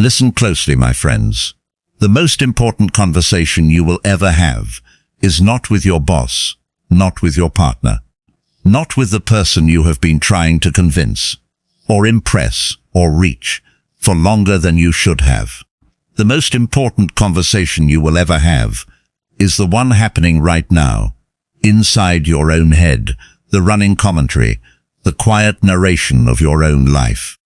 Listen closely, my friends. The most important conversation you will ever have is not with your boss, not with your partner, not with the person you have been trying to convince, or impress, or reach, for longer than you should have. The most important conversation you will ever have is the one happening right now, inside your own head, the running commentary, the quiet narration of your own life.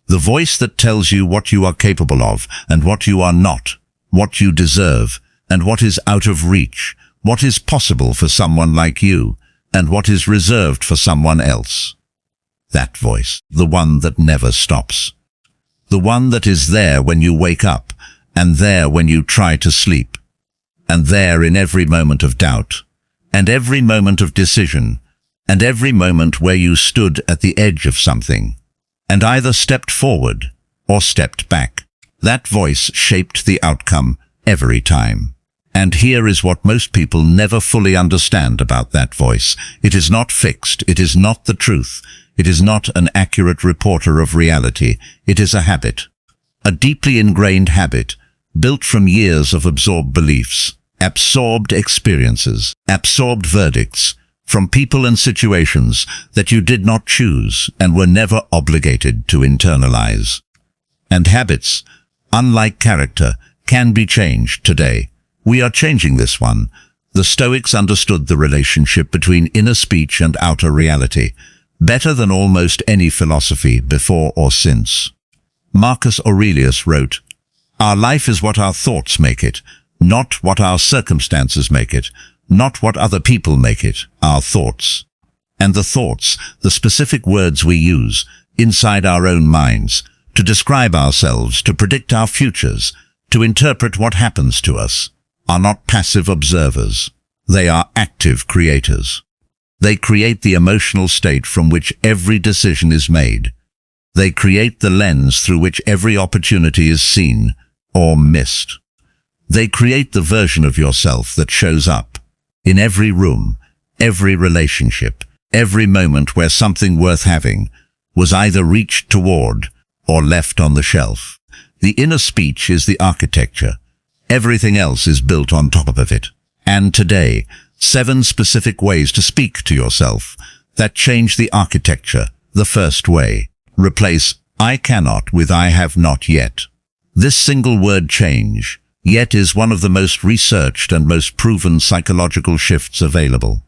The voice that tells you what you are capable of and what you are not, what you deserve and what is out of reach, what is possible for someone like you and what is reserved for someone else. That voice, the one that never stops. The one that is there when you wake up and there when you try to sleep, and there in every moment of doubt, and every moment of decision, and every moment where you stood at the edge of something, and either stepped forward or stepped back. That voice shaped the outcome every time. And here is what most people never fully understand about that voice. It is not fixed. It is not the truth. It is not an accurate reporter of reality. It is a habit. A deeply ingrained habit, built from years of absorbed beliefs, absorbed experiences, absorbed verdicts, from people and situations that you did not choose and were never obligated to internalize. And habits, unlike character, can be changed today. We are changing this one. The Stoics understood the relationship between inner speech and outer reality, better than almost any philosophy before or since. Marcus Aurelius wrote, "Our life is what our thoughts make it, not what our circumstances make it, not what other people make it, our thoughts." And the thoughts, the specific words we use, inside our own minds, to describe ourselves, to predict our futures, to interpret what happens to us, are not passive observers. They are active creators. They create the emotional state from which every decision is made. They create the lens through which every opportunity is seen or missed. They create the version of yourself that shows up in every room, every relationship, every moment where something worth having was either reached toward or left on the shelf. The inner speech is the architecture. Everything else is built on top of it. And today, 7 specific ways to speak to yourself that change the architecture. The first way: replace "I cannot" with "I have not yet." This single word change, yet, is one of the most researched and most proven psychological shifts available.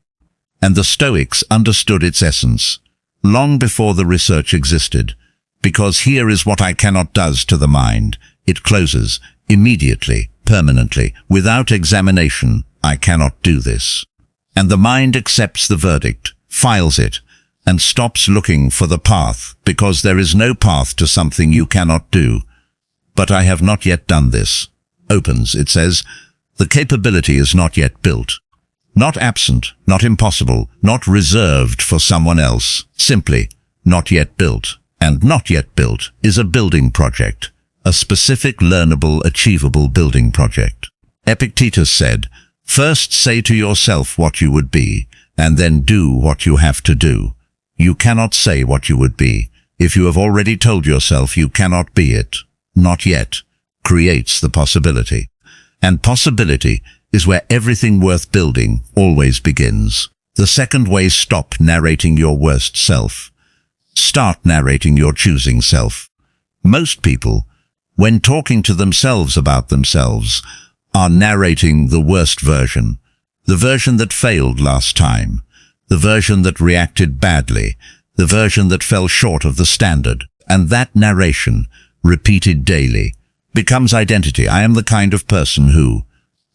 And the Stoics understood its essence long before the research existed, because here is what "I cannot" does to the mind. It closes immediately, permanently, without examination. I cannot do this. And the mind accepts the verdict, files it, and stops looking for the path, because there is no path to something you cannot do. But I have not yet done this. Opens, it says. The capability is not yet built. Not absent, not impossible, not reserved for someone else. Simply, not yet built. And not yet built is a building project. A specific, learnable, achievable building project. Epictetus said, "First say to yourself what you would be, and then do what you have to do." You cannot say what you would be if you have already told yourself you cannot be it. Not yet creates the possibility. And possibility is where everything worth building always begins. The second way: stop narrating your worst self. Start narrating your choosing self. Most people, when talking to themselves about themselves, are narrating the worst version, the version that failed last time, the version that reacted badly, the version that fell short of the standard. And that narration, repeated daily, becomes identity. I am the kind of person who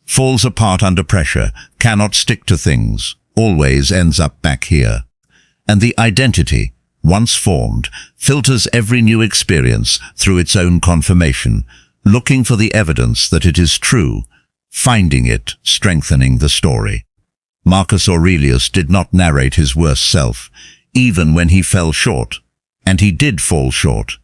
falls apart under pressure, cannot stick to things, always ends up back here. And the identity, once formed, filters every new experience through its own confirmation, looking for the evidence that it is true, finding it, strengthening the story. Marcus Aurelius did not narrate his worst self, even when he fell short. And he did fall short.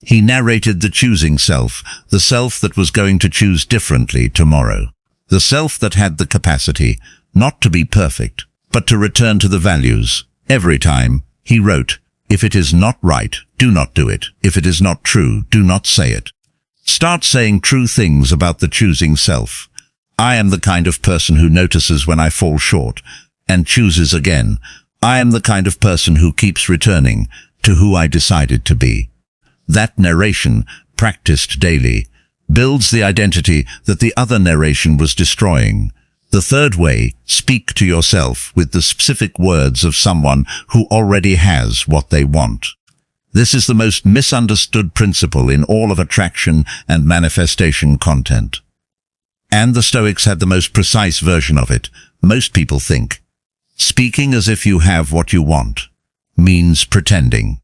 He narrated the choosing self, the self that was going to choose differently tomorrow. The self that had the capacity not to be perfect, but to return to the values. Every time, he wrote, "If it is not right, do not do it. If it is not true, do not say it." Start saying true things about the choosing self. I am the kind of person who notices when I fall short and chooses again. I am the kind of person who keeps returning to who I decided to be. That narration, practiced daily, builds the identity that the other narration was destroying. The third way, speak to yourself with the specific words of someone who already has what they want. This is the most misunderstood principle in all of attraction and manifestation content. And the Stoics had the most precise version of it. Most people think speaking as if you have what you want means pretending,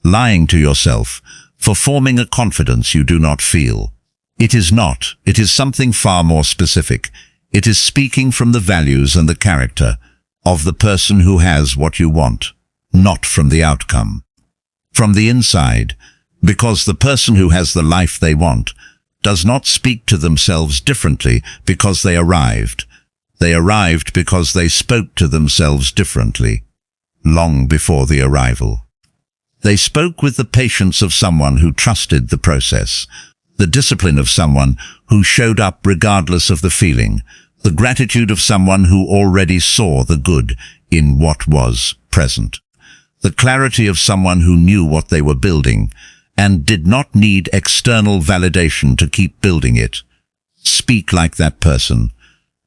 lying to yourself, for forming a confidence you do not feel. It is not. It is something far more specific. It is speaking from the values and the character of the person who has what you want, not from the outcome. From the inside, because the person who has the life they want does not speak to themselves differently because they arrived. They arrived because they spoke to themselves differently, long before the arrival. They spoke with the patience of someone who trusted the process, the discipline of someone who showed up regardless of the feeling, the gratitude of someone who already saw the good in what was present, the clarity of someone who knew what they were building and did not need external validation to keep building it. Speak like that person,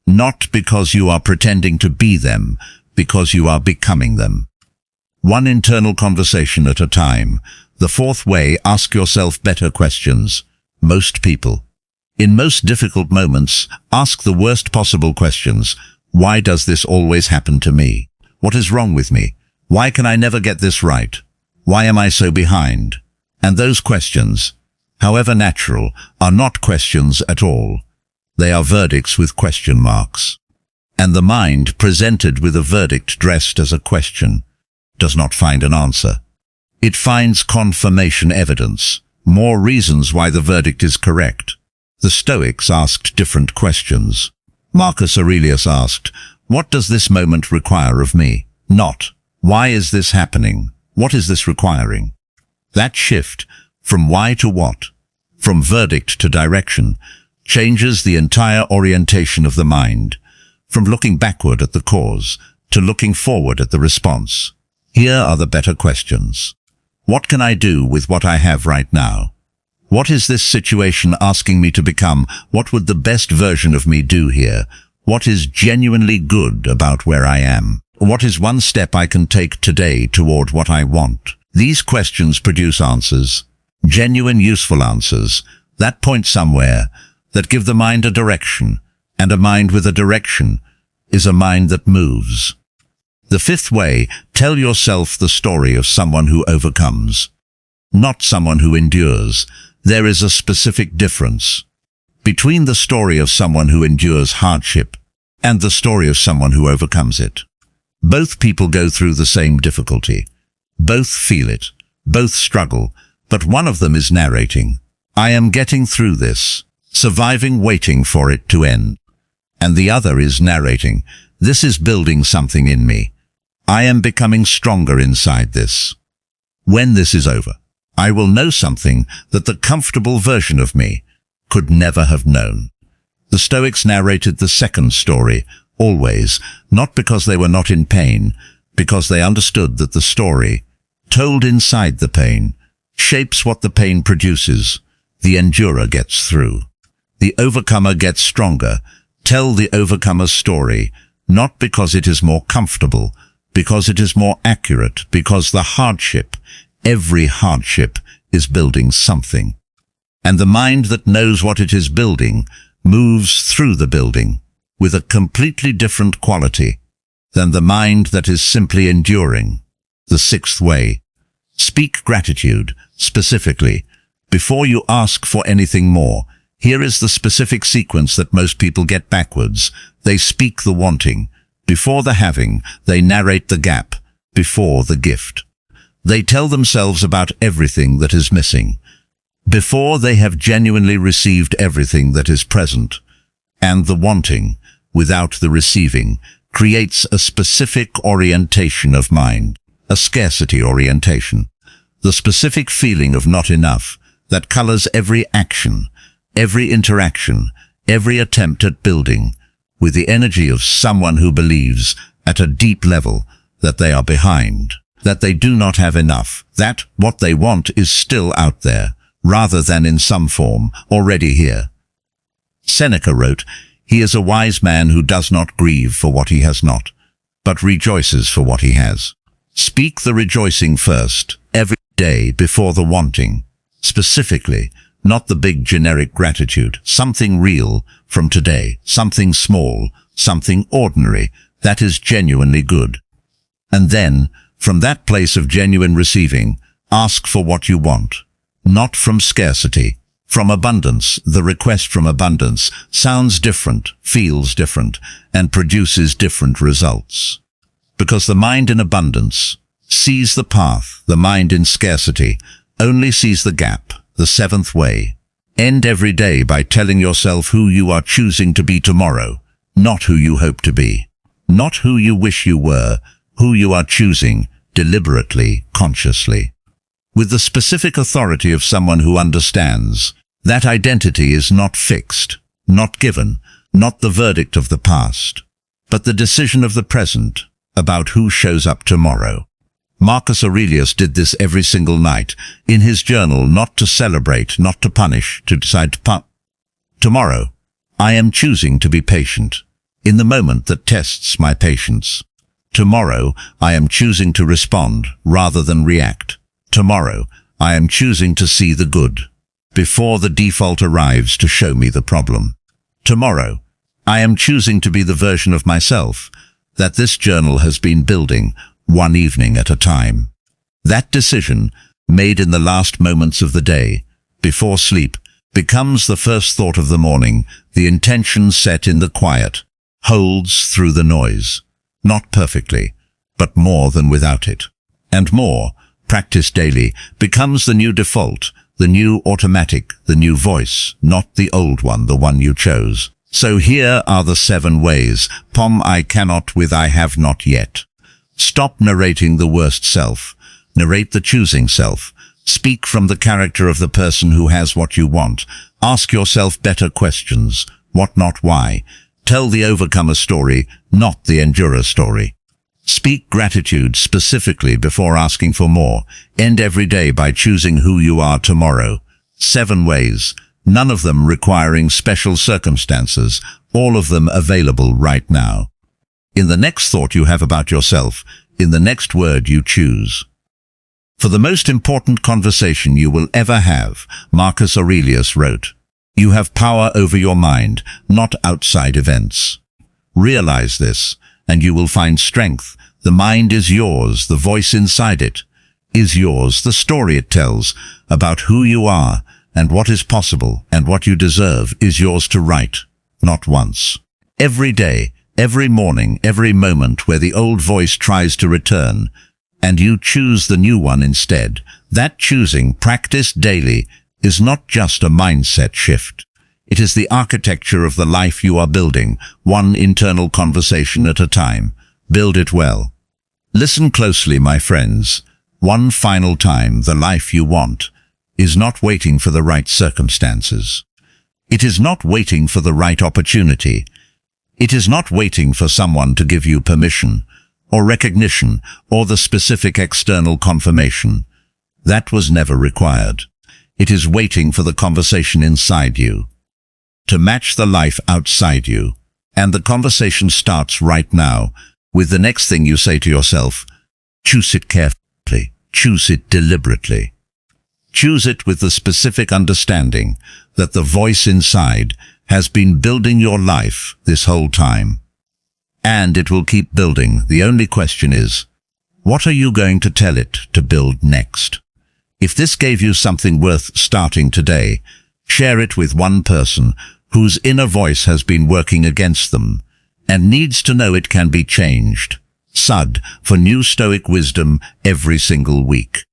not because you are pretending to be them, because you are becoming them. One internal conversation at a time. The fourth way, ask yourself better questions. Most people. In most difficult moments, ask the worst possible questions. Why does this always happen to me? What is wrong with me? Why can I never get this right? Why am I so behind? And those questions, however natural, are not questions at all. They are verdicts with question marks. And the mind, presented with a verdict dressed as a question, does not find an answer. It finds confirmation evidence, more reasons why the verdict is correct. The Stoics asked different questions. Marcus Aurelius asked, "What does this moment require of me?" Not, "Why is this happening? What is this requiring?" That shift, from why to what, from verdict to direction, changes the entire orientation of the mind, from looking backward at the cause to looking forward at the response. Here are the better questions. What can I do with what I have right now? What is this situation asking me to become? What would the best version of me do here? What is genuinely good about where I am? What is one step I can take today toward what I want? These questions produce answers, genuine, useful answers, that point somewhere, that give the mind a direction, and a mind with a direction is a mind that moves. The fifth way, tell yourself the story of someone who overcomes, not someone who endures. There is a specific difference between the story of someone who endures hardship and the story of someone who overcomes it. Both people go through the same difficulty. Both feel it, both struggle, but one of them is narrating, "I am getting through this, surviving, waiting for it to end." And the other is narrating, "This is building something in me. I am becoming stronger inside this. When this is over, I will know something that the comfortable version of me could never have known." The Stoics narrated the second story, always, not because they were not in pain, because they understood that the story, told inside the pain, shapes what the pain produces. The endurer gets through. The overcomer gets stronger. Tell the overcomer's story, not because it is more comfortable, because it is more accurate, because the hardship, every hardship, is building something. And the mind that knows what it is building moves through the building with a completely different quality than the mind that is simply enduring. The sixth way, speak gratitude, specifically. Before you ask for anything more, here is the specific sequence that most people get backwards. They speak the wanting. Before the having, they narrate the gap. Before the gift, they tell themselves about everything that is missing. Before they have genuinely received everything that is present. And the wanting, without the receiving, creates a specific orientation of mind, a scarcity orientation. The specific feeling of not enough that colors every action, every interaction, every attempt at building, with the energy of someone who believes, at a deep level, that they are behind, that they do not have enough, that what they want is still out there, rather than in some form, already here. Seneca wrote, "He is a wise man who does not grieve for what he has not, but rejoices for what he has." Speak the rejoicing first, every day, before the wanting. Specifically, not the big generic gratitude, something real from today, something small, something ordinary, that is genuinely good. And then, from that place of genuine receiving, ask for what you want, not from scarcity, from abundance. The request from abundance sounds different, feels different, and produces different results. Because the mind in abundance sees the path, the mind in scarcity only sees the gap, the seventh way. End every day by telling yourself who you are choosing to be tomorrow, not who you hope to be, not who you wish you were, who you are choosing, deliberately, consciously. With the specific authority of someone who understands that identity is not fixed, not given, not the verdict of the past, but the decision of the present about who shows up tomorrow. Marcus Aurelius did this every single night, in his journal, not to celebrate, not to punish, to decide to tomorrow, I am choosing to be patient, in the moment that tests my patience. Tomorrow, I am choosing to respond, rather than react. Tomorrow, I am choosing to see the good, before the default arrives to show me the problem. Tomorrow, I am choosing to be the version of myself that this journal has been building, one evening at a time. That decision, made in the last moments of the day, before sleep, becomes the first thought of the morning, the intention set in the quiet, holds through the noise, not perfectly, but more than without it. And more, practiced daily, becomes the new default, the new automatic, the new voice, not the old one, the one you chose. So here are the 7 ways. I cannot with I have not yet. Stop narrating the worst self. Narrate the choosing self. Speak from the character of the person who has what you want. Ask yourself better questions. What, not why. Tell the overcomer story, not the endurer story. Speak gratitude specifically before asking for more. End every day by choosing who you are tomorrow. 7 ways, none of them requiring special circumstances, all of them available right now. In the next thought you have about yourself, in the next word you choose. For the most important conversation you will ever have, Marcus Aurelius wrote, you have power over your mind, not outside events. Realize this, and you will find strength. The mind is yours, the voice inside it is yours, the story it tells about who you are and what is possible and what you deserve is yours to write, not once. Every day, every morning, every moment where the old voice tries to return, and you choose the new one instead, that choosing, practiced daily, is not just a mindset shift. It is the architecture of the life you are building, one internal conversation at a time. Build it well. Listen closely, my friends. One final time, the life you want is not waiting for the right circumstances. It is not waiting for the right opportunity. It is not waiting for someone to give you permission, or recognition, or the specific external confirmation. That was never required. It is waiting for the conversation inside you to match the life outside you. And the conversation starts right now with the next thing you say to yourself. Choose it carefully. Choose it deliberately. Choose it with the specific understanding that the voice inside has been building your life this whole time. And it will keep building. The only question is, what are you going to tell it to build next? If this gave you something worth starting today, share it with one person whose inner voice has been working against them and needs to know it can be changed. Sud, for new Stoic wisdom every single week.